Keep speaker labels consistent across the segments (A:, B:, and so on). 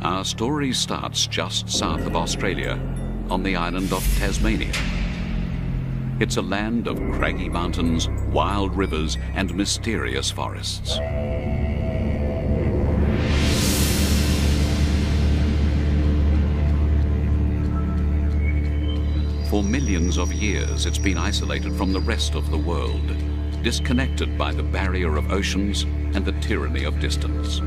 A: Our story starts just south of Australia, on the island of Tasmania. It's a land of craggy mountains, wild rivers, and mysterious forests. For millions of years, it's been isolated from the rest of the world, disconnected by the barrier of oceans and the tyranny of distance.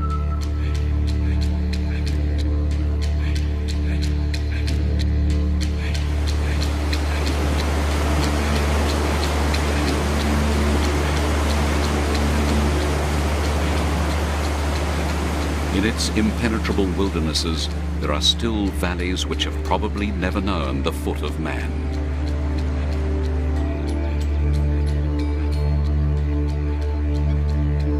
A: In its impenetrable wildernesses, there are still valleys which have probably never known the foot of man.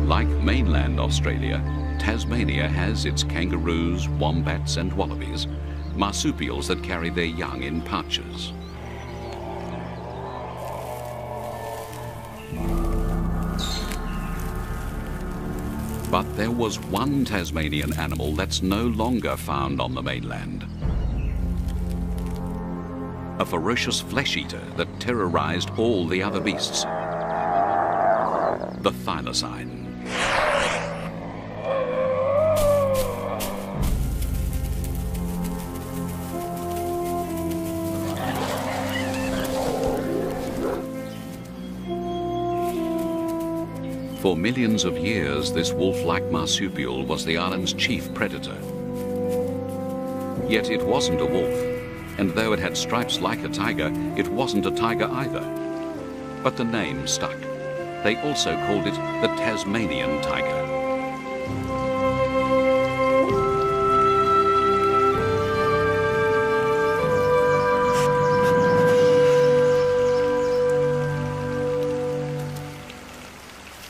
A: Like mainland Australia, Tasmania has its kangaroos, wombats and wallabies, marsupials that carry their young in pouches. But there was one Tasmanian animal that's no longer found on the mainland. A ferocious flesh-eater that terrorized all the other beasts. The thylacine. For millions of years, this wolf-like marsupial was the island's chief predator. Yet it wasn't a wolf, and though it had stripes like a tiger, it wasn't a tiger either. But the name stuck. They also called it the Tasmanian tiger.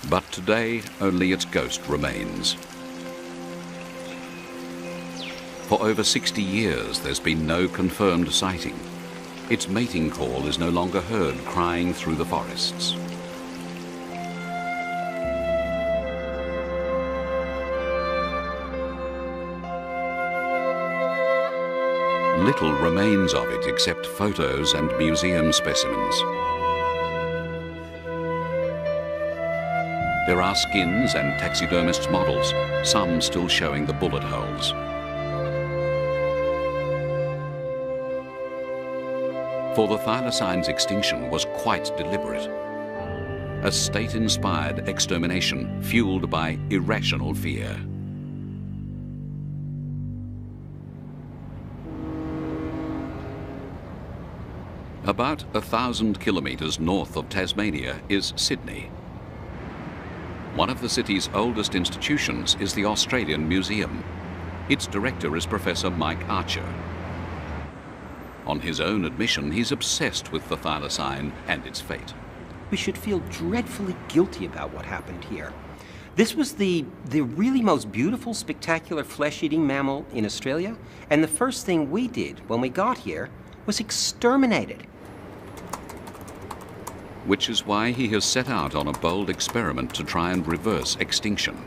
A: But today, only its ghost remains. For over 60 years, there's been no confirmed sighting. Its mating call is no longer heard crying through the forests. Little remains of it except photos and museum specimens. There are skins and taxidermist models, some still showing the bullet holes. For the thylacine's extinction was quite deliberate. A state-inspired extermination fueled by irrational fear. About 1,000 kilometers north of Tasmania is Sydney. One of the city's oldest institutions is the Australian Museum. Its director is Professor Mike Archer. On his own admission, he's obsessed with the thylacine and its fate.
B: We should feel dreadfully guilty about what happened here. This was the really most beautiful, spectacular flesh-eating mammal in Australia, and the first thing we did when we got here was exterminate it.
A: Which is why he has set out on a bold experiment to try and reverse extinction.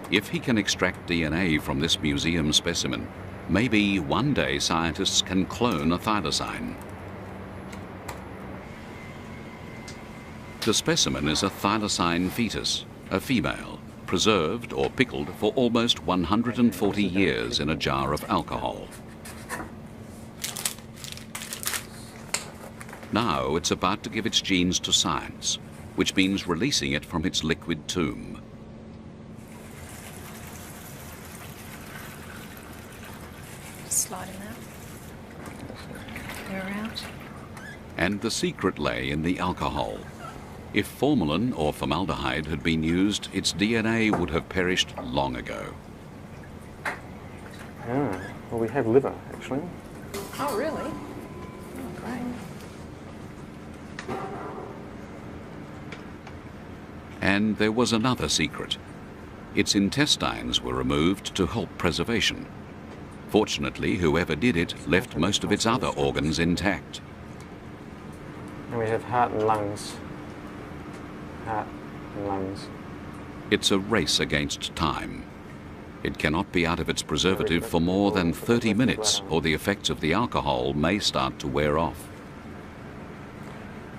A: If he can extract DNA from this museum specimen, maybe one day scientists can clone a thylacine. The specimen is a thylacine fetus, a female, preserved or pickled for almost 140 years in a jar of alcohol. Now it's about to give its genes to science, which means releasing it from its liquid tomb.
C: Slide in that. They're out.
A: And the secret lay in the alcohol. If formalin or formaldehyde had been used, its DNA would have perished long ago.
D: Ah, well, we have liver, actually.
C: Oh, really? Oh, great.
A: And there was another secret. Its intestines were removed to help preservation. Fortunately, whoever did it left most of its other organs intact.
D: And we have heart and lungs. Heart and lungs.
A: It's a race against time. It cannot be out of its preservative for more than 30 minutes, or the effects of the alcohol may start to wear off.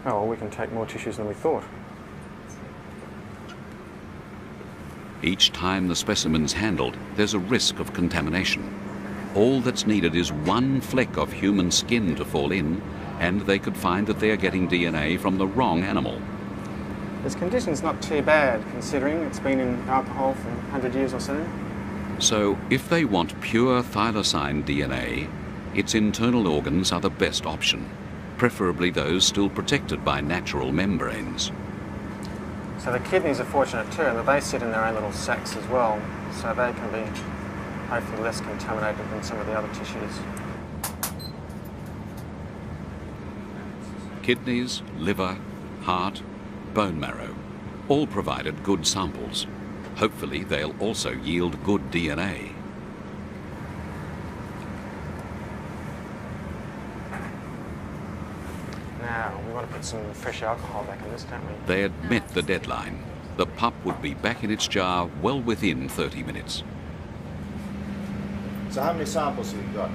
D: Oh, well, we can take more tissues than we thought.
A: Each time the specimen's handled, there's a risk of contamination. All that's needed is one fleck of human skin to fall in, and they could find that they are getting DNA from the wrong animal.
D: This condition's not too bad, considering it's been in alcohol for 100 years or so.
A: So, if they want pure thylacine DNA, its internal organs are the best option, preferably those still protected by natural membranes.
D: So the kidneys are fortunate too, in that they sit in their own little sacs as well, so they can be hopefully less contaminated than some of the other tissues.
A: Kidneys, liver, heart, bone marrow, all provided good samples. Hopefully they'll also yield good DNA.
D: Now, we want to put some fresh alcohol back in this, don't we?
A: They had met the deadline. The pup would be back in its jar well within 30 minutes.
E: So how many samples have you got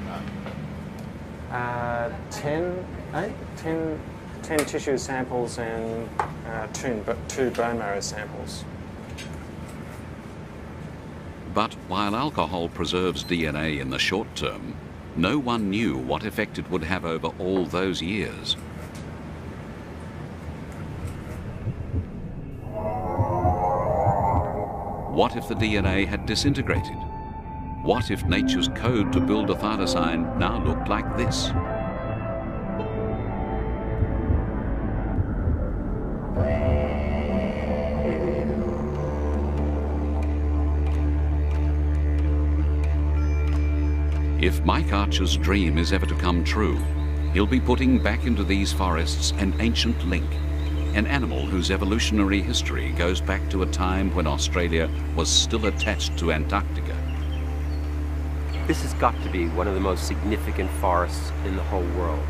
E: now?
D: 10 tissue samples and two bone marrow samples.
A: But while alcohol preserves DNA in the short term, no one knew what effect it would have over all those years. What if the DNA had disintegrated? What if nature's code to build a thylacine now looked like this? If Mike Archer's dream is ever to come true, he'll be putting back into these forests an ancient link, an animal whose evolutionary history goes back to a time when Australia was still attached to Antarctica.
B: This has got to be one of the most significant forests in the whole world.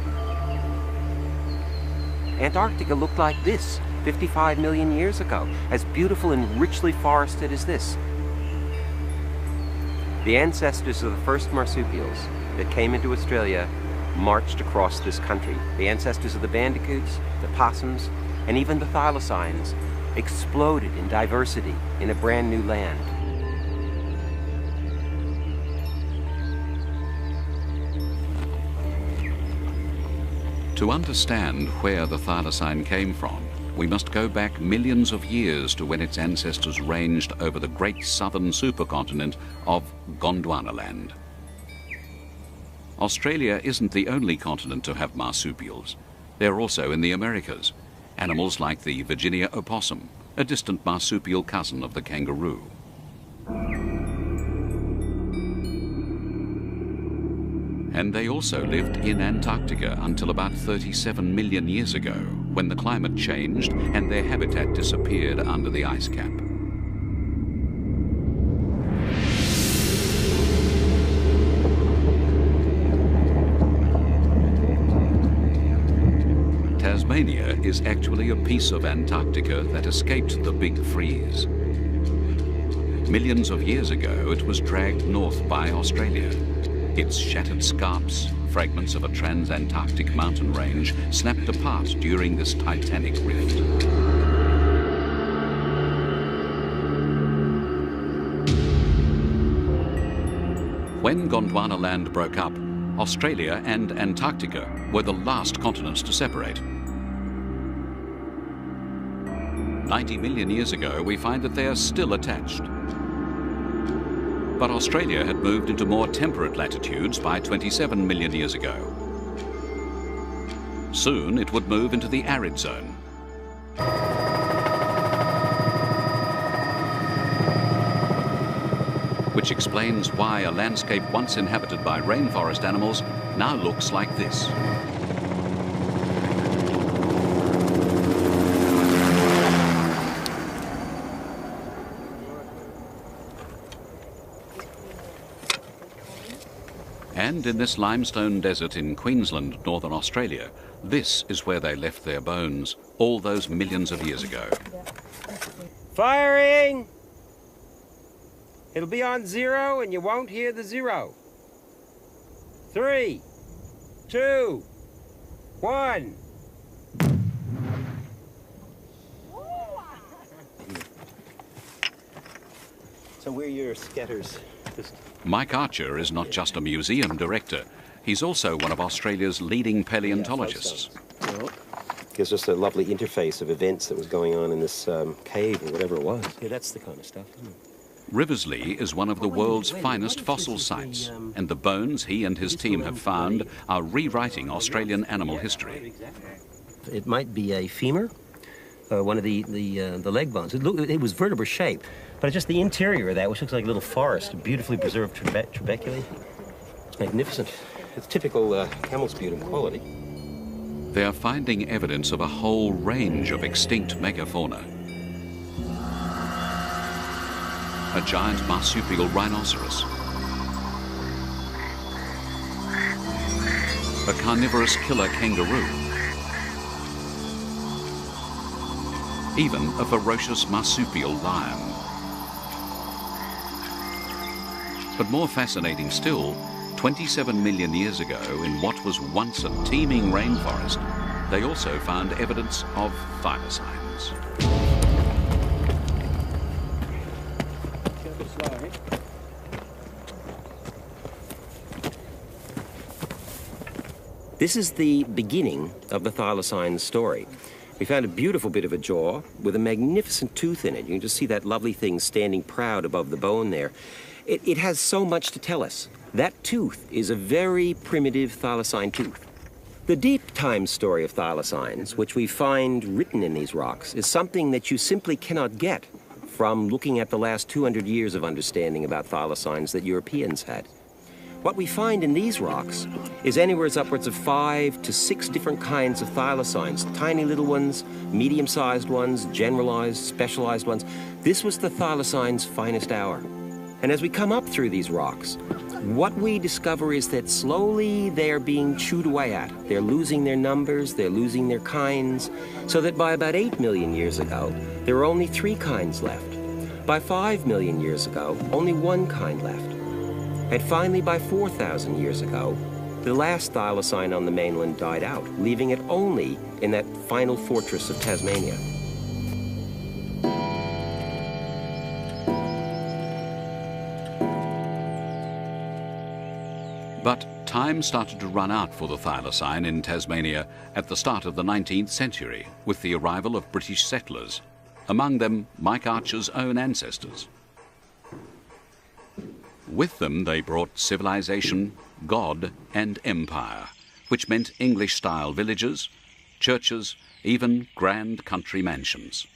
B: Antarctica looked like this 55 million years ago, as beautiful and richly forested as this. The ancestors of the first marsupials that came into Australia marched across this country. The ancestors of the bandicoots, the possums, and even the thylacines exploded in diversity in a brand new land.
A: To understand where the thylacine came from, we must go back millions of years to when its ancestors ranged over the great southern supercontinent of Gondwanaland. Australia isn't the only continent to have marsupials. They're also in the Americas, animals like the Virginia opossum, a distant marsupial cousin of the kangaroo. And they also lived in Antarctica until about 37 million years ago, when the climate changed and their habitat disappeared under the ice cap. Tasmania is actually a piece of Antarctica that escaped the big freeze. Millions of years ago, it was dragged north by Australia. Its shattered scarps, fragments of a trans-Antarctic mountain range, snapped apart during this titanic rift. When Gondwanaland broke up, Australia and Antarctica were the last continents to separate. 90 million years ago, we find that they are still attached. But Australia had moved into more temperate latitudes by 27 million years ago. Soon it would move into the arid zone. Which explains why a landscape once inhabited by rainforest animals now looks like this. And in this limestone desert in Queensland, Northern Australia, this is where they left their bones all those millions of years ago.
B: Firing! It'll be on 0 and you won't hear the 0. 3, 2, 1.
E: So we're your scatters.
A: Mike Archer is not just a museum director, he's also one of Australia's leading paleontologists.
E: Well, gives us a lovely interface of events that was going on in this cave or whatever it was. Yeah, that's the kind of stuff, isn't it?
A: Riversley is one of the world's finest fossil sites, and the bones he and his team have found are rewriting Australian animal history.
E: It might be a femur, one of the leg bones. It was vertebra shaped, but just the interior of that, which looks like a little forest, a beautifully preserved trabeculae. It's magnificent. It's typical camel sputum quality.
A: They are finding evidence of a whole range of extinct megafauna. A giant marsupial rhinoceros, a carnivorous killer kangaroo, even a ferocious marsupial lion. But more fascinating still, 27 million years ago, in what was once a teeming rainforest, they also found evidence of thylacines.
B: This is the beginning of the thylacine story. We found a beautiful bit of a jaw with a magnificent tooth in it. You can just see that lovely thing standing proud above the bone there. It has so much to tell us. That tooth is a very primitive thylacine tooth. The deep time story of thylacines, which we find written in these rocks, is something that you simply cannot get from looking at the last 200 years of understanding about thylacines that Europeans had. What we find in these rocks is anywhere upwards of 5 to 6 different kinds of thylacines, tiny little ones, medium-sized ones, generalized, specialized ones. This was the thylacine's finest hour. And as we come up through these rocks, what we discover is that slowly they're being chewed away at. They're losing their numbers, they're losing their kinds, so that by about 8 million years ago, there were only 3 kinds left. By 5 million years ago, only 1 kind left. And finally, by 4,000 years ago, the last thylacine on the mainland died out, leaving it only in that final fortress of Tasmania.
A: But time started to run out for the thylacine in Tasmania at the start of the 19th century with the arrival of British settlers, among them Mike Archer's own ancestors. With them they brought civilization, God and empire, which meant English-style villages, churches, even grand country mansions.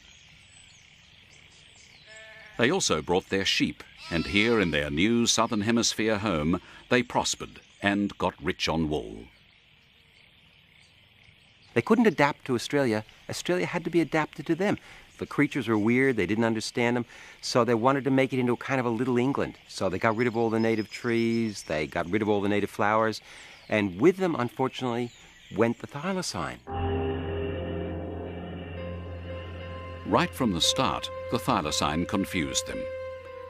A: They also brought their sheep, and here in their new Southern Hemisphere home, they prospered and got rich on wool.
B: They couldn't adapt to Australia. Australia had to be adapted to them. The creatures were weird, they didn't understand them, so they wanted to make it into kind of a little England. So they got rid of all the native trees, they got rid of all the native flowers, and with them, unfortunately, went the thylacine.
A: Right from the start, the thylacine confused them.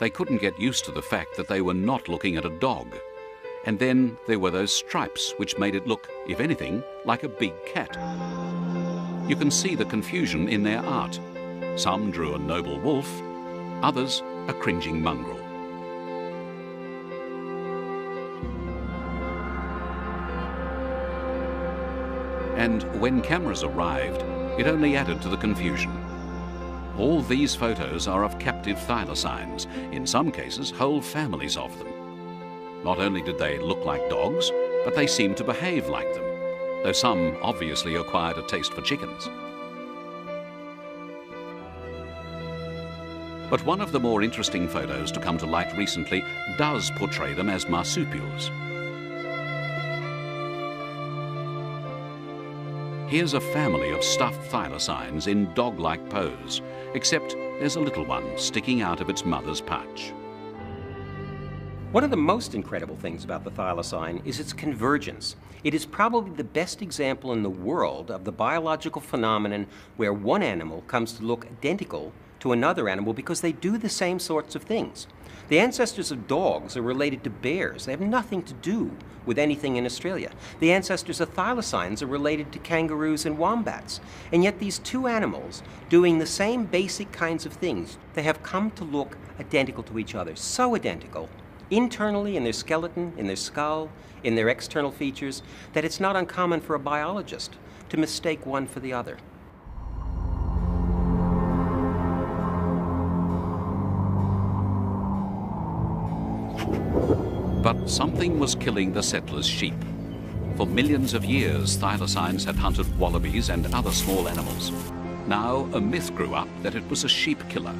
A: They couldn't get used to the fact that they were not looking at a dog. And then there were those stripes which made it look, if anything, like a big cat. You can see the confusion in their art. Some drew a noble wolf, others a cringing mongrel. And when cameras arrived, it only added to the confusion. All these photos are of captive thylacines, in some cases whole families of them. Not only did they look like dogs, but they seemed to behave like them, though some obviously acquired a taste for chickens. But one of the more interesting photos to come to light recently does portray them as marsupials. Here's a family of stuffed thylacines in dog-like pose, except there's a little one sticking out of its mother's pouch.
B: One of the most incredible things about the thylacine is its convergence. It is probably the best example in the world of the biological phenomenon where one animal comes to look identical to another animal because they do the same sorts of things. The ancestors of dogs are related to bears. They have nothing to do with anything in Australia. The ancestors of thylacines are related to kangaroos and wombats. And yet these two animals, doing the same basic kinds of things, they have come to look identical to each other. So identical, internally in their skeleton, in their skull, in their external features, that it's not uncommon for a biologist to mistake one for the other.
A: But something was killing the settlers' sheep. For millions of years, thylacines had hunted wallabies and other small animals. Now, a myth grew up that it was a sheep killer.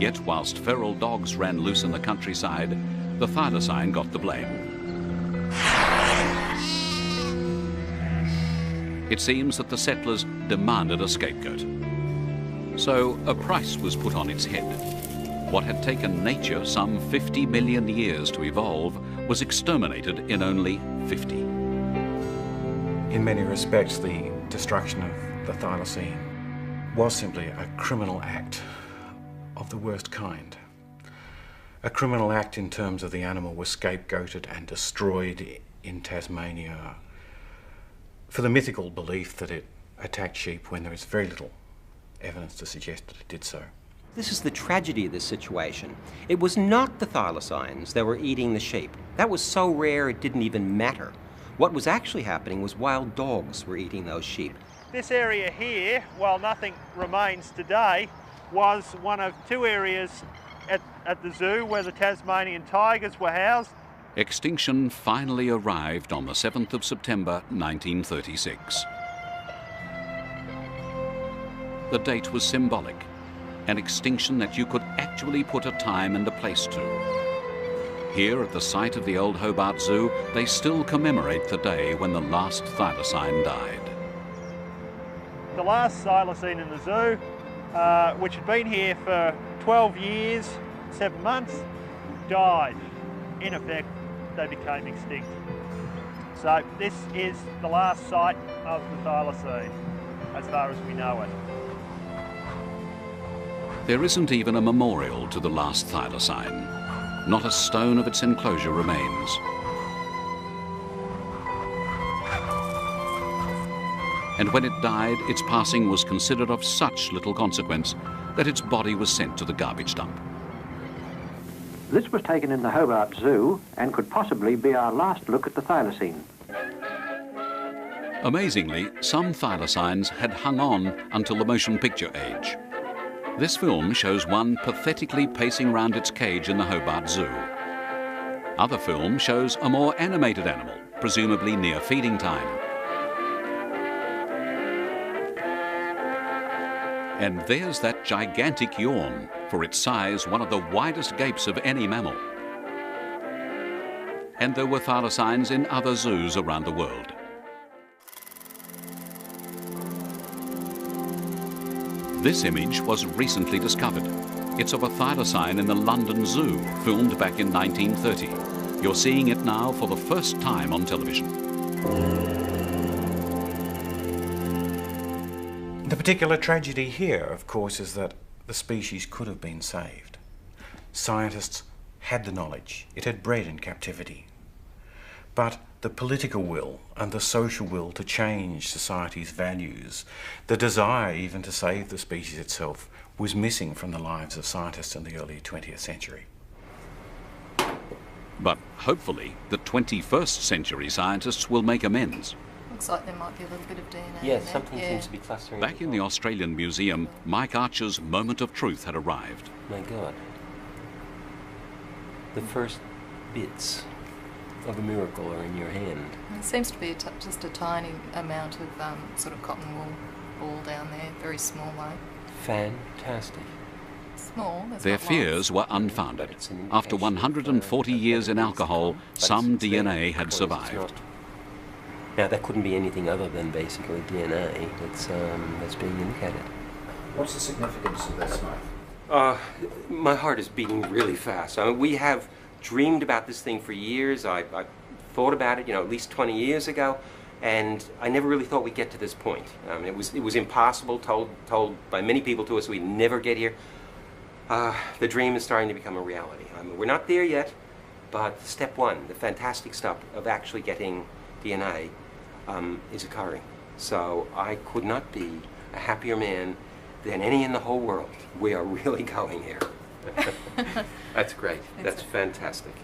A: Yet, whilst feral dogs ran loose in the countryside, the thylacine got the blame. It seems that the settlers demanded a scapegoat. So, a price was put on its head. What had taken nature some 50 million years to evolve was exterminated in only 50.
F: In many respects, the destruction of the thylacine was simply a criminal act of the worst kind. A criminal act in terms of the animal was scapegoated and destroyed in Tasmania for the mythical belief that it attacked sheep when there is very little evidence to suggest that it did so.
B: This is the tragedy of this situation. It was not the thylacines that were eating the sheep. That was so rare it didn't even matter. What was actually happening was wild dogs were eating those sheep.
G: This area here, while nothing remains today, was one of two areas at the zoo where the Tasmanian tigers were housed.
A: Extinction finally arrived on the 7th of September 1936. The date was symbolic. An extinction that you could actually put a time and a place to. Here at the site of the old Hobart Zoo, they still commemorate the day when the last thylacine died.
G: The last thylacine in the zoo, which had been here for 12 years, 7 months, died. In effect, they became extinct. So this is the last site of the thylacine, as far as we know it.
A: There isn't even a memorial to the last thylacine. Not a stone of its enclosure remains. And when it died, its passing was considered of such little consequence that its body was sent to the garbage dump.
H: This was taken in the Hobart Zoo and could possibly be our last look at the thylacine.
A: Amazingly, some thylacines had hung on until the motion picture age. This film shows one pathetically pacing round its cage in the Hobart Zoo. Other film shows a more animated animal, presumably near feeding time. And there's that gigantic yawn, for its size one of the widest gapes of any mammal. And there were thylacines in other zoos around the world. This image was recently discovered. It's of a thylacine in the London Zoo, filmed back in 1930. You're seeing it now for the first time on television.
F: The particular tragedy here, of course, is that the species could have been saved. Scientists had the knowledge. It had bred in captivity. But the political will and the social will to change society's values, the desire even to save the species itself, was missing from the lives of scientists in the early 20th century.
A: But hopefully, the 21st century scientists will make amends.
C: Looks like there might be a little bit of DNA
E: Yeah,
C: in there.
E: something seems to be clustering.
A: Back in the Australian Museum, Mike Archer's moment of truth had arrived.
E: My God. The first bits of a miracle are in your hand.
C: It seems to be just a tiny amount of sort of cotton wool ball down there, very small though.
E: Fantastic.
C: Small. There's
A: Their
C: not
A: fears were unfounded. After 140 years in alcohol, some DNA had survived.
E: Now, that couldn't be anything other than basically DNA that's being indicated.
I: What's the significance of this, Mike?
B: My heart is beating really fast. I mean, we have dreamed about this thing for years. I thought about it, at least 20 years ago. And I never really thought we'd get to this point. It was impossible, told by many people to us we'd never get here. The dream is starting to become a reality. We're not there yet, but step one, the fantastic step of actually getting DNA, is occurring. So I could not be a happier man than any in the whole world. We are really going here. That's great. That's fantastic.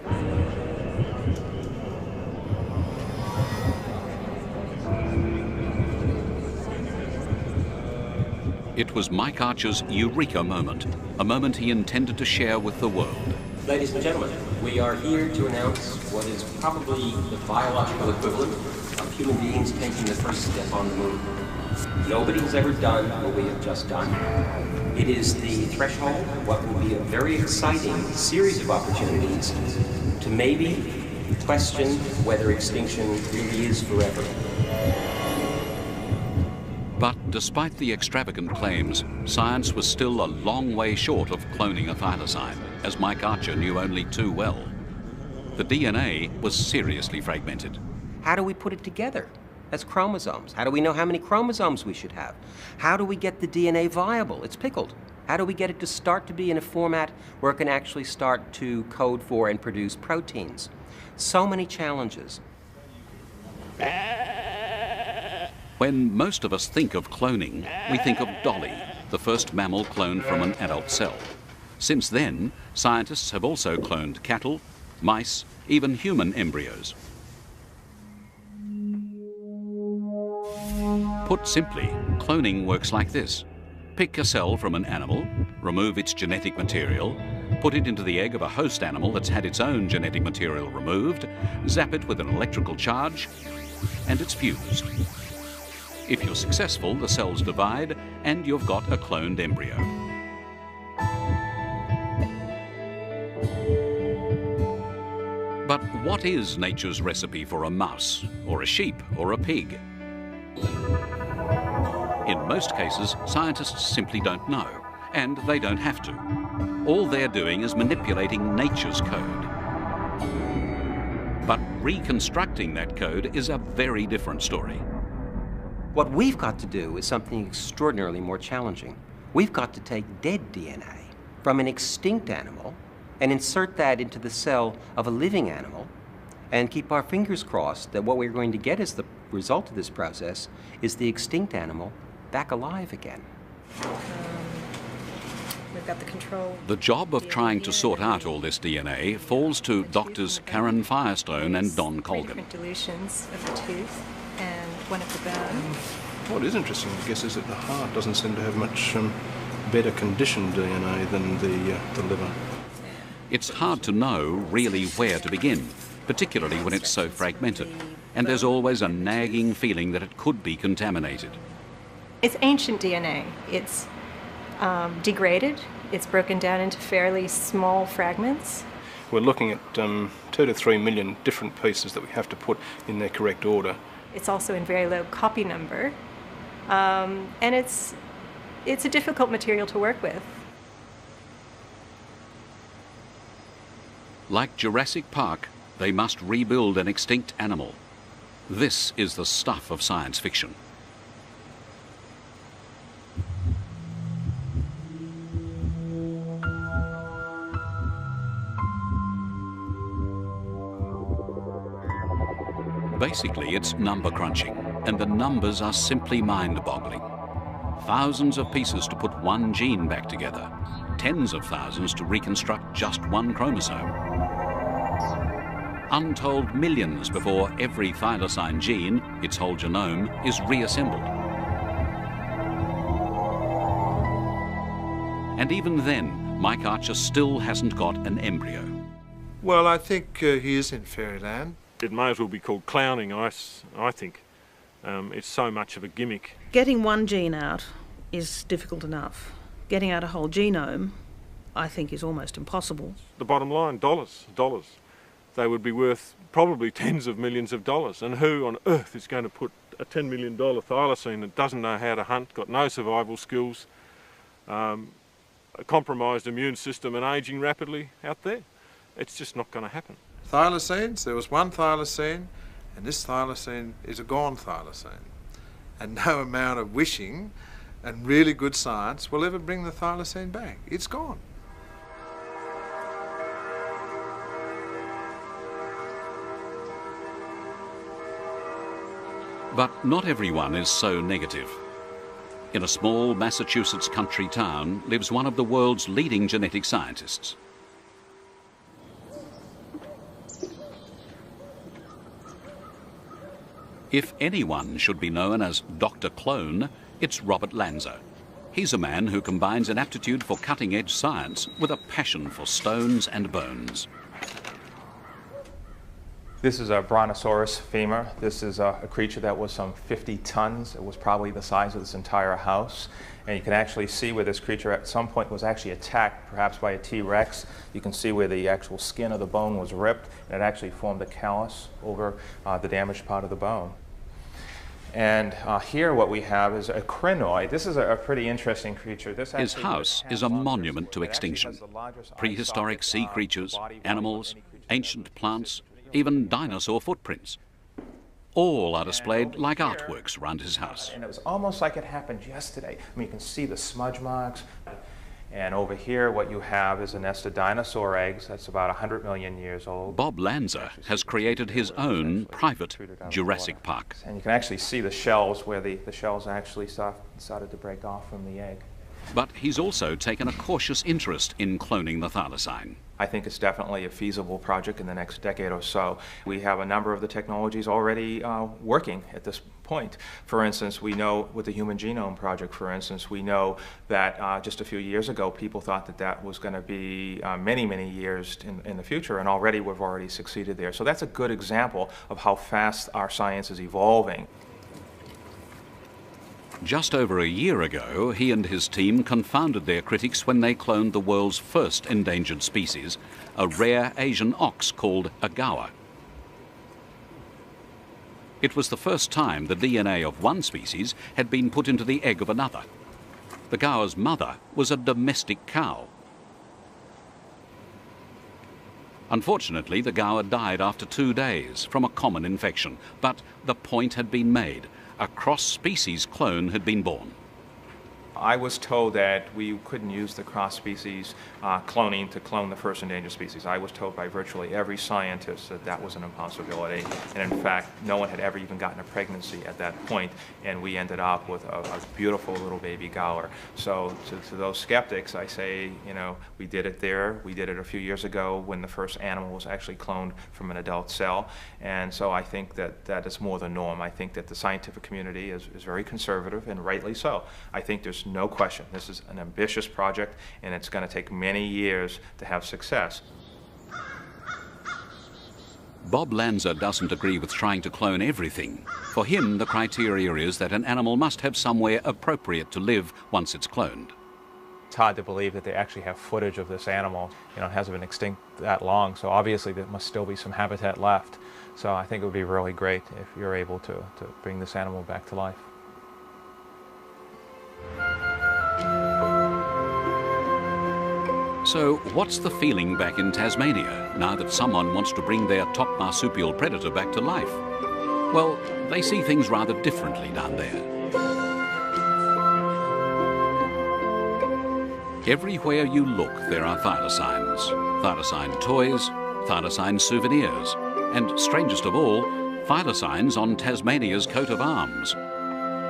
A: It was Mike Archer's eureka moment, a moment he intended to share with the world.
B: Ladies and gentlemen, we are here to announce what is probably the biological equivalent of human beings taking the first step on the moon. Nobody has ever done what we have just done. It is the threshold of what will be a very exciting series of opportunities to maybe question whether extinction really is forever.
A: But despite the extravagant claims, science was still a long way short of cloning a thylacine, as Mike Archer knew only too well. The DNA was seriously fragmented.
B: How do we put it together as chromosomes? How do we know how many chromosomes we should have? How do we get the DNA viable? It's pickled. How do we get it to start to be in a format where it can actually start to code for and produce proteins? So many challenges.
A: When most of us think of cloning, we think of Dolly, the first mammal cloned from an adult cell. Since then, scientists have also cloned cattle, mice, even human embryos. Put simply, cloning works like this. Pick a cell from an animal, remove its genetic material, put it into the egg of a host animal that's had its own genetic material removed, zap it with an electrical charge, and it's fused. If you're successful, the cells divide and you've got a cloned embryo. But what is nature's recipe for a mouse, or a sheep, or a pig? In most cases, scientists simply don't know, and they don't have to. All they're doing is manipulating nature's code. But reconstructing that code is a very different story.
B: What we've got to do is something extraordinarily more challenging. We've got to take dead DNA from an extinct animal and insert that into the cell of a living animal and keep our fingers crossed that what we're going to get as the result of this process is the extinct animal back alive again.
J: We've got the control.
A: The job of trying to sort out all this DNA falls to doctors Karen Firestone and Don Colgan.
J: Different dilutions of the tooth and one of the bone.
K: What is interesting, I guess, is that the heart doesn't seem to have much better conditioned DNA than the liver.
A: It's hard to know really where to begin, particularly when it's so fragmented, and there's always a nagging feeling that it could be contaminated.
J: It's ancient DNA. It's degraded. It's broken down into fairly small fragments. We're
K: looking at 2 to 3 million different pieces that we have to put in their correct order.
J: It's also in very low copy number, and it's a difficult material to work with.
A: Like Jurassic Park, they must rebuild an extinct animal. This is the stuff of science fiction. Basically, it's number crunching, and the numbers are simply mind-boggling. Thousands of pieces to put one gene back together, tens of thousands to reconstruct just one chromosome. Untold millions before every thylacine gene, its whole genome, is reassembled. And even then, Mike Archer still hasn't got an embryo.
L: Well, I think he is in fairyland.
M: It may as well be called clowning, I think. It's so much of a gimmick.
N: Getting one gene out is difficult enough. Getting out a whole genome, I think, is almost impossible.
M: The bottom line, dollars. They would be worth probably tens of millions of dollars. And who on earth is going to put a $10 million thylacine that doesn't know how to hunt, got no survival skills, a compromised immune system and ageing rapidly out there? It's just not going to happen.
L: Thylacines, there was one thylacine, And this thylacine is a gone thylacine. And no amount of wishing and really good science will ever bring the thylacine back. It's gone.
A: But not everyone is so negative. In a small Massachusetts country town lives one of the world's leading genetic scientists. If anyone should be known as Dr. Clone, it's Robert Lanza. He's a man who combines an aptitude for cutting-edge science with a passion for stones and bones.
O: This is a brontosaurus femur. This is a creature that was some 50 tons. It was probably the size of this entire house. And you can actually see where this creature at some point was actually attacked, perhaps by a T-Rex. You can see where the actual skin of the bone was ripped, and it actually formed a callus over the damaged part of the bone. And here what we have is a crinoid. This is a pretty interesting creature.
A: His house is a monument to extinction. Prehistoric sea creatures, animals, ancient plants, even dinosaur footprints. All are displayed like artworks around his house.
O: And it was almost like it happened yesterday. I mean, you can see the smudge marks. And over here, what you have is a nest of dinosaur eggs that's about 100 million years old.
A: Bob Lanza has created his own private Jurassic Park.
O: And you can actually see the shells where the shells actually started to break off from the egg.
A: But he's also taken a cautious interest in cloning the thylacine.
O: I think it's definitely a feasible project in the next decade or so. We have a number of the technologies already working at this point. For instance, we know with the Human Genome Project, for instance, we know that just a few years ago people thought that that was going to be many, many years in the future, and already we've already succeeded there. So that's a good example of how fast our science is evolving.
A: Just over a year ago, he and his team confounded their critics when they cloned the world's first endangered species, a rare Asian ox called a gaur. It was the first time the DNA of one species had been put into the egg of another. The gaur's mother was a domestic cow. Unfortunately, the gaur died after 2 days from a common infection, but the point had been made. A cross-species clone had been born.
O: I was told that we couldn't use the cross-species cloning to clone the first endangered species. I was told by virtually every scientist that that was an impossibility. And in fact, no one had ever even gotten a pregnancy at that point, and we ended up with a beautiful little baby gaur. So to those skeptics, I say, you know, we did it there. We did it a few years ago when the first animal was actually cloned from an adult cell. And so I think that that is more the norm. I think that the scientific community is very conservative, and rightly so. I think there's no question. This is an ambitious project, and it's going to take many years to have success.
A: Bob Lanza doesn't agree with trying to clone everything. For him, the criteria is that an animal must have somewhere appropriate to live once it's cloned.
O: It's hard to believe that they actually have footage of this animal. You know, it hasn't been extinct that long, so obviously there must still be some habitat left. So I think it would be really great if you're able to bring this animal back to life.
A: So what's the feeling back in Tasmania now that someone wants to bring their top marsupial predator back to life? Well, they see things rather differently down there. Everywhere you look, there are thylacines. Thylacine toys, thylacine souvenirs, and strangest of all, thylacines on Tasmania's coat of arms,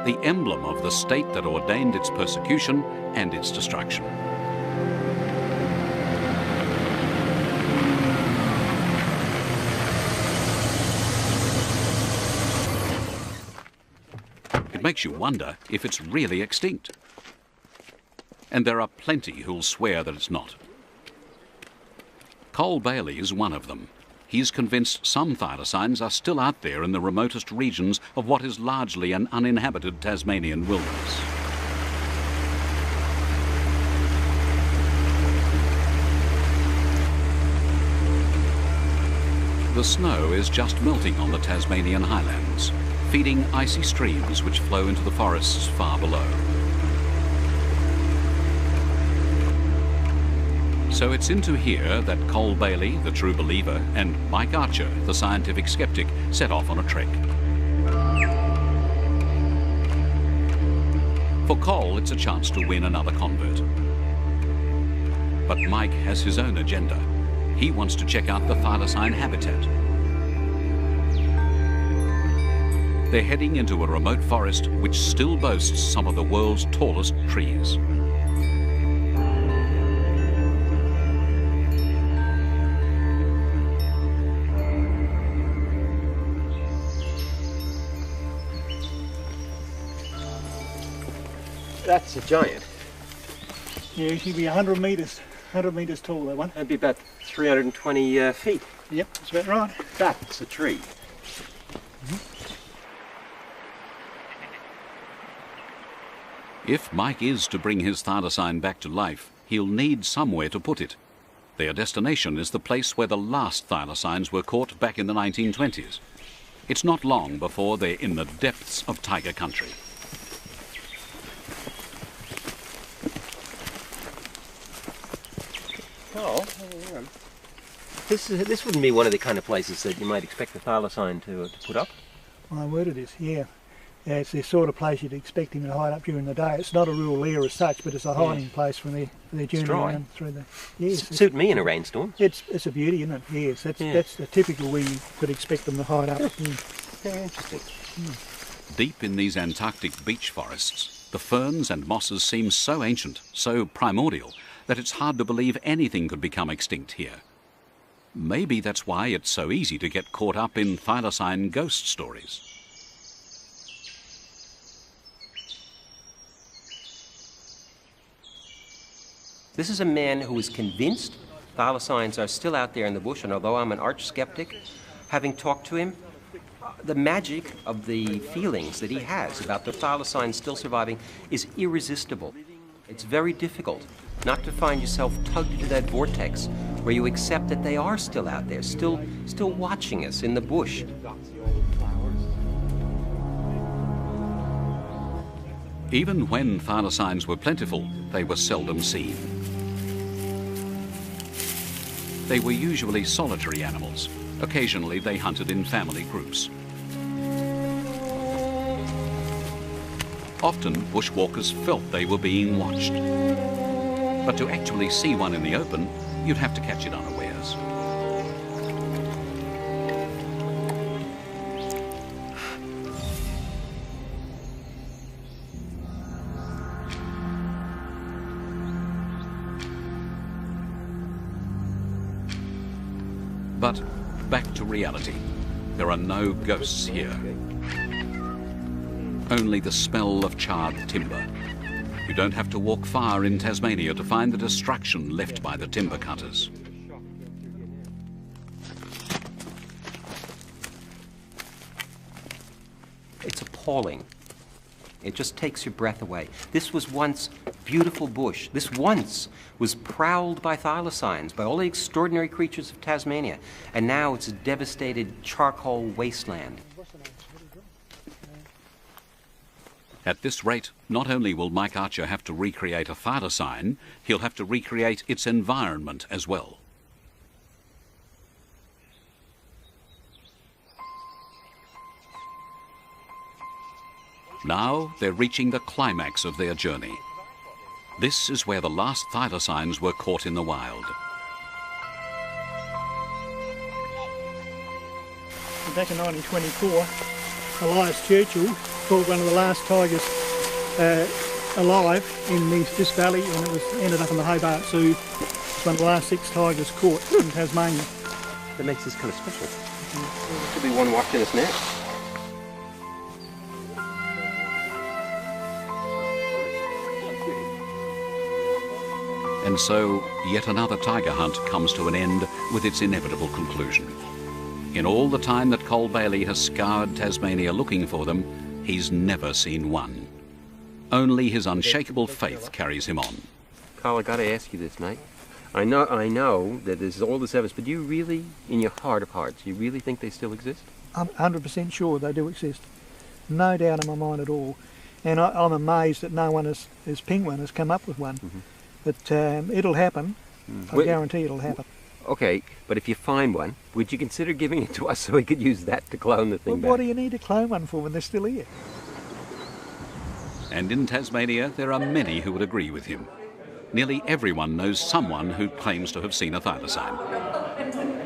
A: the emblem of the state that ordained its persecution and its destruction. It makes you wonder if it's really extinct. And there are plenty who'll swear that it's not. Cole Bailey is one of them. He's convinced some thylacines are still out there in the remotest regions of what is largely an uninhabited Tasmanian wilderness. The snow is just melting on the Tasmanian highlands, feeding icy streams which flow into the forests far below. So it's into here that Cole Bailey, the true believer, and Mike Archer, the scientific skeptic, set off on a trek. For Cole, it's a chance to win another convert. But Mike has his own agenda. He wants to check out the thylacine habitat. They're heading into a remote forest which still boasts some of the world's tallest trees.
E: That's a giant.
P: Yeah, it should be 100 metres tall, that one.
E: That'd be about 320 feet.
P: Yep, that's about right.
E: That's a tree.
A: If Mike is to bring his thylacine back to life, he'll need somewhere to put it. Their destination is the place where the last thylacines were caught back in the 1920s. It's not long before they're in the depths of tiger country.
E: Oh, this wouldn't be one of the kind of places that you might expect the thylacine to put up.
P: My word it is, yeah. Yeah, it's the sort of place you'd expect him to hide up during the day. It's not a real lair as such, but it's a hiding place for their journey around through the... Yes,
E: suit me in a rainstorm.
P: It's a beauty, isn't it? Yes, that's the typical where you could expect them to hide up.
E: Very interesting.
A: Deep in these Antarctic beech forests, the ferns and mosses seem so ancient, so primordial, that it's hard to believe anything could become extinct here. Maybe that's why it's so easy to get caught up in thylacine ghost stories.
B: This is a man who is convinced thylacines are still out there in the bush, and although I'm an arch skeptic, having talked to him, the magic of the feelings that he has about the thylacines still surviving is irresistible. It's very difficult not to find yourself tugged into that vortex where you accept that they are still out there, still watching us in the bush.
A: Even when thylacines were plentiful, they were seldom seen. They were usually solitary animals. Occasionally they hunted in family groups. Often bushwalkers felt they were being watched. But to actually see one in the open, you'd have to catch it unawares. But back to reality. There are no ghosts here. Only the smell of charred timber. You don't have to walk far in Tasmania to find the destruction left by the timber cutters.
B: It's appalling. It just takes your breath away. This was once beautiful bush. This once was prowled by thylacines, by all the extraordinary creatures of Tasmania. And now it's a devastated charcoal wasteland.
A: At this rate, not only will Mike Archer have to recreate a thylacine, he'll have to recreate its environment as well. Now they're reaching the climax of their journey. This is where the last thylacines were caught in the wild.
P: Back in 1924, Elias Churchill caught one of the last tigers alive in this valley, and it ended up in the Hobart Zoo. It's one of the last 6 tigers caught in Tasmania.
B: That makes this kind of special. There could be one watching us now.
A: And so, yet another tiger hunt comes to an end with its inevitable conclusion. In all the time that Cole Bailey has scoured Tasmania looking for them, he's never seen one. Only his unshakable faith carries him on.
B: Carl, I gotta ask you this, mate. I know that there's all this evidence, but do you really, in your heart of hearts, you really think they still exist?
P: I'm 100% sure they do exist. No doubt in my mind at all. And I'm amazed that no one, as Penguin, has come up with one.
B: Mm-hmm.
P: But it'll happen. I guarantee it'll happen.
B: Okay, but if you find one, would you consider giving it to us so we could use that to clone the thing
P: Well,
B: back?
P: what do you need to clone one for when they're still here?
A: And in Tasmania, there are many who would agree with him. Nearly everyone knows someone who claims to have seen a thylacine.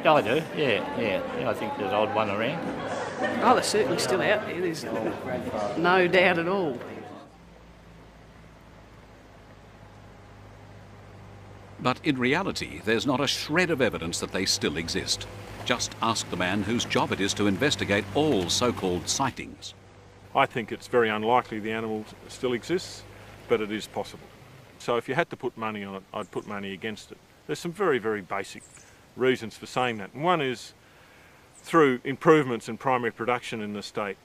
Q: Yeah, I do, yeah. I think there's an odd one around.
R: Oh, they're certainly still out there, there's no doubt at all.
A: But in reality, there's not a shred of evidence that they still exist. Just ask the man whose job it is to investigate all so-called sightings.
M: I think it's very unlikely the animal still exists, but it is possible. So if you had to put money on it, I'd put money against it. There's some very, very basic reasons for saying that. And one is through improvements in primary production in the state,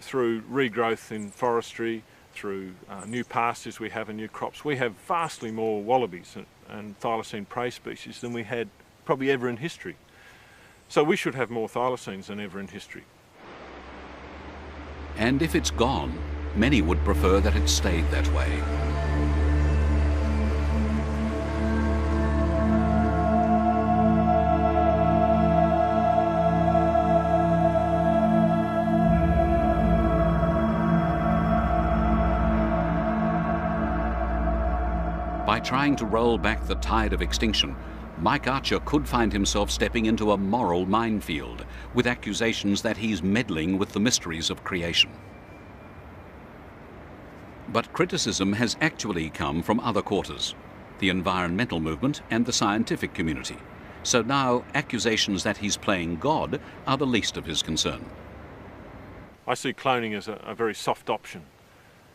M: through regrowth in forestry, through new pastures we have and new crops. We have vastly more wallabies and thylacine prey species than we had probably ever in history. So we should have more thylacines than ever in history.
A: And if it's gone, many would prefer that it stayed that way. By trying to roll back the tide of extinction, Mike Archer could find himself stepping into a moral minefield with accusations that he's meddling with the mysteries of creation. But criticism has actually come from other quarters, the environmental movement and the scientific community. So now accusations that he's playing God are the least of his concern.
M: I see cloning as a very soft option.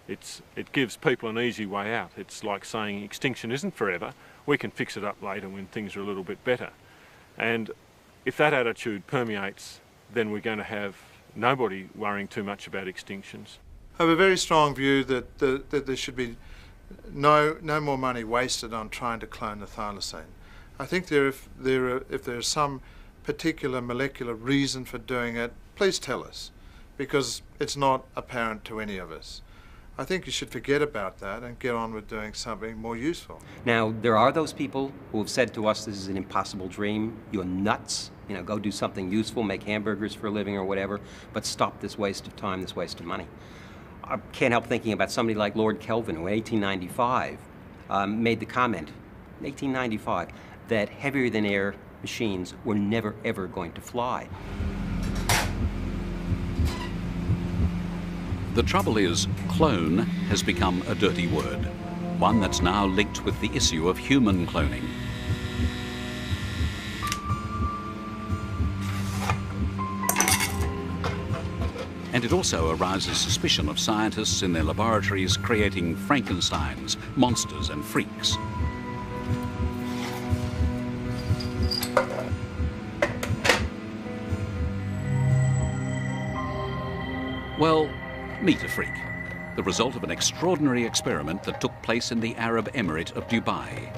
M: It gives people an easy way out. It's like saying extinction isn't forever. We can fix it up later when things are a little bit better. And if that attitude permeates, then we're going to have nobody worrying too much about extinctions.
L: I have a very strong view that there should be no more money wasted on trying to clone the thylacine. I think if there's some particular molecular reason for doing it, please tell us, because it's not apparent to any of us. I think you should forget about that and get on with doing something more useful.
B: Now, there are those people who have said to us, this is an impossible dream, you're nuts, go do something useful, make hamburgers for a living or whatever, but stop this waste of time, this waste of money. I can't help thinking about somebody like Lord Kelvin, who in 1895 made the comment, in 1895, that heavier than air machines were never ever going to fly.
A: The trouble is, clone has become a dirty word, one that's now linked with the issue of human cloning. And it also arouses suspicion of scientists in their laboratories creating Frankensteins, monsters and freaks. Well, meet a freak, the result of an extraordinary experiment that took place in the Arab Emirate of Dubai.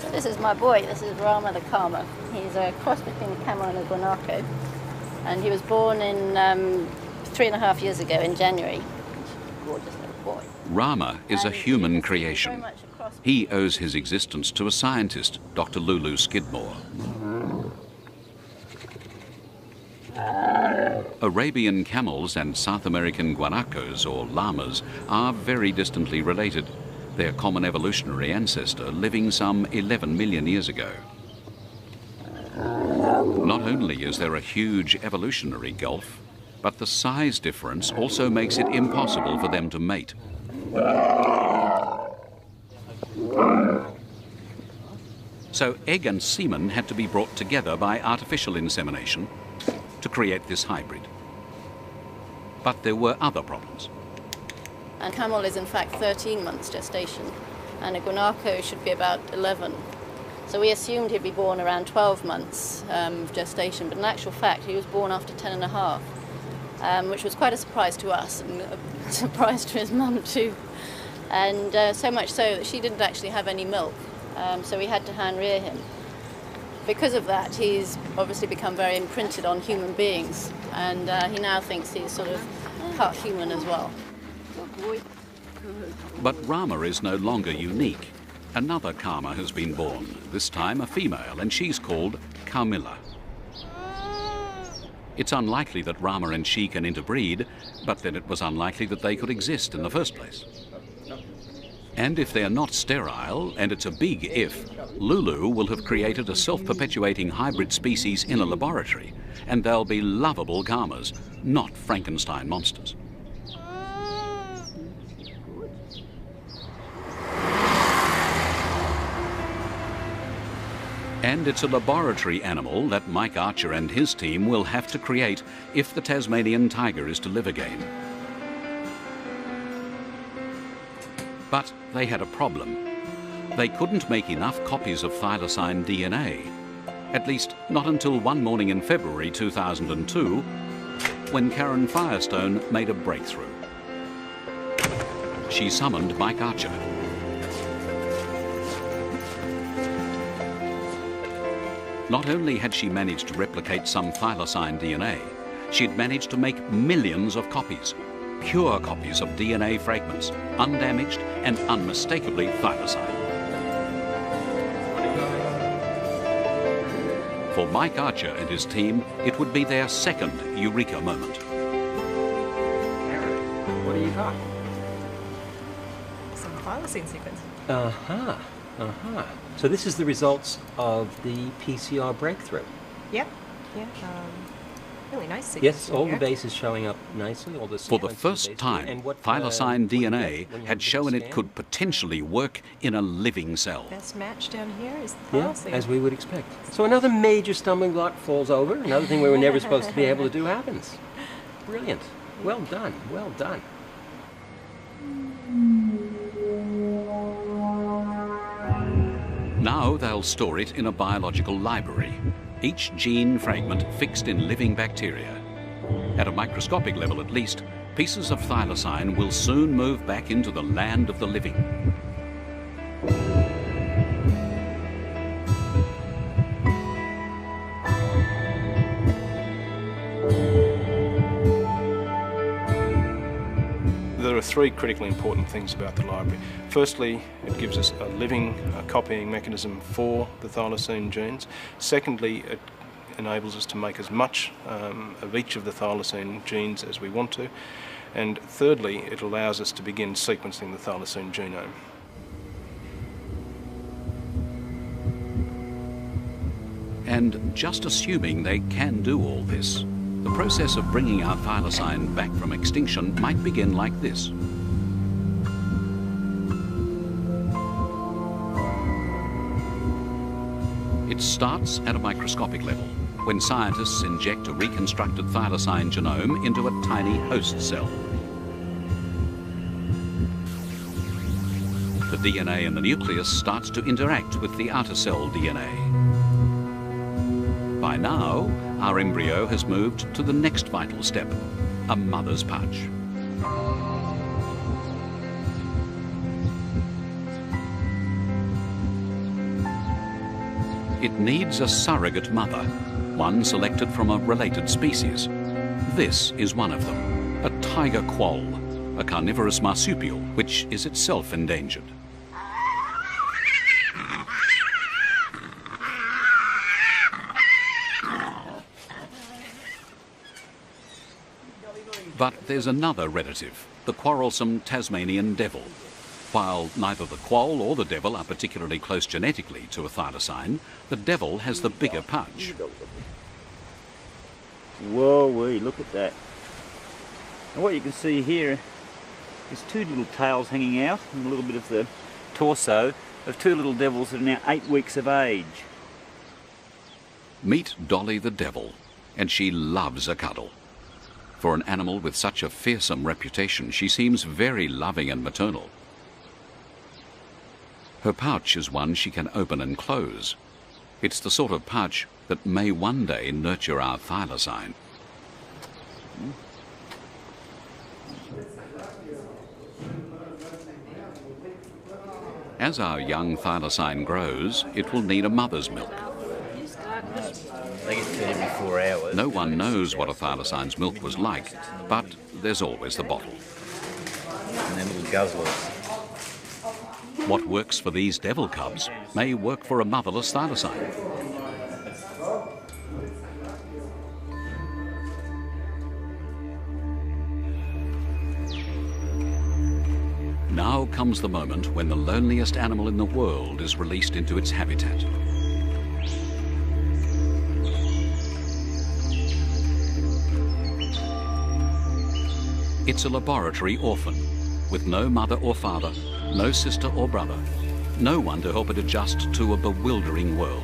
S: So this is my boy, this is Rama the Karma. He's a cross between a camel and a guanaco. And he was born in 3.5 years ago in January. Gorgeous little boy.
A: Rama is a human creation. He owes his existence to a scientist, Dr. Lulu Skidmore. Arabian camels and South American guanacos, or llamas, are very distantly related, their common evolutionary ancestor living some 11 million years ago. Not only is there a huge evolutionary gulf, but the size difference also makes it impossible for them to mate. So egg and semen had to be brought together by artificial insemination to create this hybrid. But there were other problems.
S: A camel is in fact 13 months gestation, and a guanaco should be about 11. So we assumed he'd be born around 12 months of gestation, but in actual fact he was born after 10.5, which was quite a surprise to us and a surprise to his mum too. And so much so that she didn't actually have any milk, so we had to hand rear him. Because of that, he's obviously become very imprinted on human beings, and he now thinks he's sort of part human as well. Good boy.
A: But Rama is no longer unique. Another Kama has been born, this time a female, and she's called Carmilla. It's unlikely that Rama and she can interbreed, but then it was unlikely that they could exist in the first place. And if they're not sterile, and it's a big if, Lulu will have created a self-perpetuating hybrid species in a laboratory, and they'll be lovable Kamas, not Frankenstein monsters. And it's a laboratory animal that Mike Archer and his team will have to create if the Tasmanian tiger is to live again. But they had a problem. They couldn't make enough copies of thylacine DNA, at least not until one morning in February 2002, when Karen Firestone made a breakthrough. She summoned Mike Archer. Not only had she managed to replicate some thylacine DNA, she'd managed to make millions of copies, pure copies of DNA fragments, undamaged and unmistakably thylacine. For Mike Archer and his team, it would be their second eureka moment.
B: Aaron, what do you got?
J: Some thylacine sequence.
B: Uh-huh. So this is the results of the PCR breakthrough.
J: Yep. Yeah. Really nice sequence.
B: Yes, all the bases showing up nicely. All the
A: For the first time, thylacine DNA had shown it could potentially work in a living cell.
J: Best match down here is the thylacine.
B: As we would expect. So another major stumbling block falls over. Another thing we were never supposed to be able to do happens. Brilliant. Well done. Well done.
A: Now they'll store it in a biological library, each gene fragment fixed in living bacteria. At a microscopic level at least, pieces of thylacine will soon move back into the land of the living.
K: There are three critically important things about the library. Firstly, it gives us a living copying mechanism for the thylacine genes. Secondly, it enables us to make as much of each of the thylacine genes as we want to. And thirdly, it allows us to begin sequencing the thylacine genome.
A: And just assuming they can do all this, the process of bringing our thylacine back from extinction might begin like this. It starts at a microscopic level, when scientists inject a reconstructed thylacine genome into a tiny host cell. The DNA in the nucleus starts to interact with the outer cell DNA. By now, our embryo has moved to the next vital step, a mother's pouch. It needs a surrogate mother, one selected from a related species. This is one of them, a tiger quoll, a carnivorous marsupial, which is itself endangered. But there's another relative, the quarrelsome Tasmanian devil. While neither the quoll or the devil are particularly close genetically to a thylacine, the devil has the bigger pouch.
T: Whoa-wee, look at that. And what you can see here is two little tails hanging out and a little bit of the torso of two little devils that are now 8 weeks of age.
A: Meet Dolly the devil, and she loves a cuddle. For an animal with such a fearsome reputation, she seems very loving and maternal. Her pouch is one she can open and close. It's the sort of pouch that may one day nurture our thylacine. As our young thylacine grows, it will need a mother's milk.
T: They get fed every 4 hours.
A: No one knows what a thylacine's milk was like, but there's always the bottle.
T: And then little guzzlers.
A: What works for these devil cubs may work for a motherless thylacine. Now comes the moment when the loneliest animal in the world is released into its habitat. It's a laboratory orphan, with no mother or father, no sister or brother, no one to help it adjust to a bewildering world.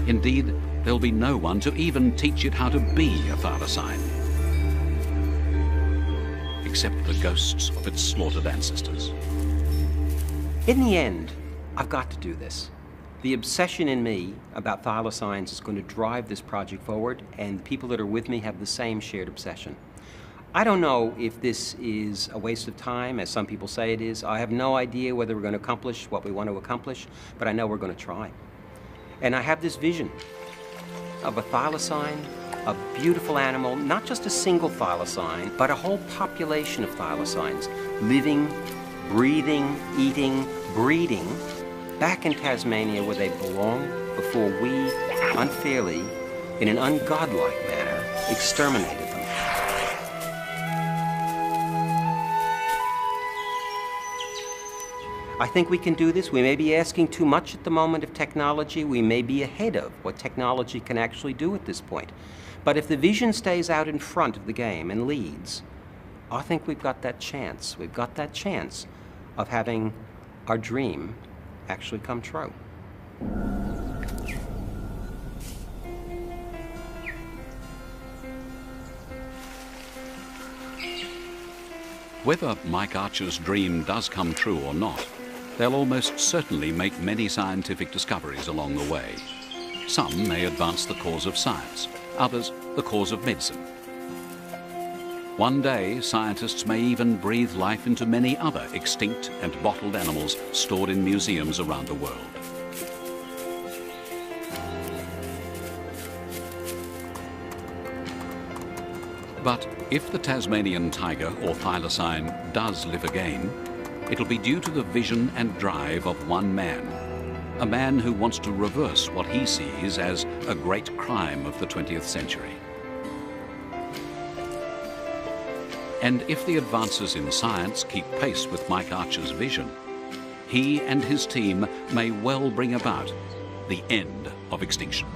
A: Indeed, there'll be no one to even teach it how to be a thylacine, except the ghosts of its slaughtered ancestors.
B: In the end, I've got to do this. The obsession in me about thylacines is going to drive this project forward, and the people that are with me have the same shared obsession. I don't know if this is a waste of time, as some people say it is. I have no idea whether we're going to accomplish what we want to accomplish, but I know we're going to try. And I have this vision of a thylacine, a beautiful animal, not just a single thylacine, but a whole population of thylacines, living, breathing, eating, breeding, back in Tasmania where they belong before we, unfairly, in an ungodlike manner, exterminated them. I think we can do this. We may be asking too much at the moment of technology. We may be ahead of what technology can actually do at this point. But if the vision stays out in front of the game and leads, I think we've got that chance. We've got that chance of having our dream actually come true.
A: Whether Mike Archer's dream does come true or not, they'll almost certainly make many scientific discoveries along the way. Some may advance the cause of science, others the cause of medicine. One day, scientists may even breathe life into many other extinct and bottled animals stored in museums around the world. But if the Tasmanian tiger or thylacine does live again, it'll be due to the vision and drive of one man, a man who wants to reverse what he sees as a great crime of the 20th century. And if the advances in science keep pace with Mike Archer's vision, he and his team may well bring about the end of extinction.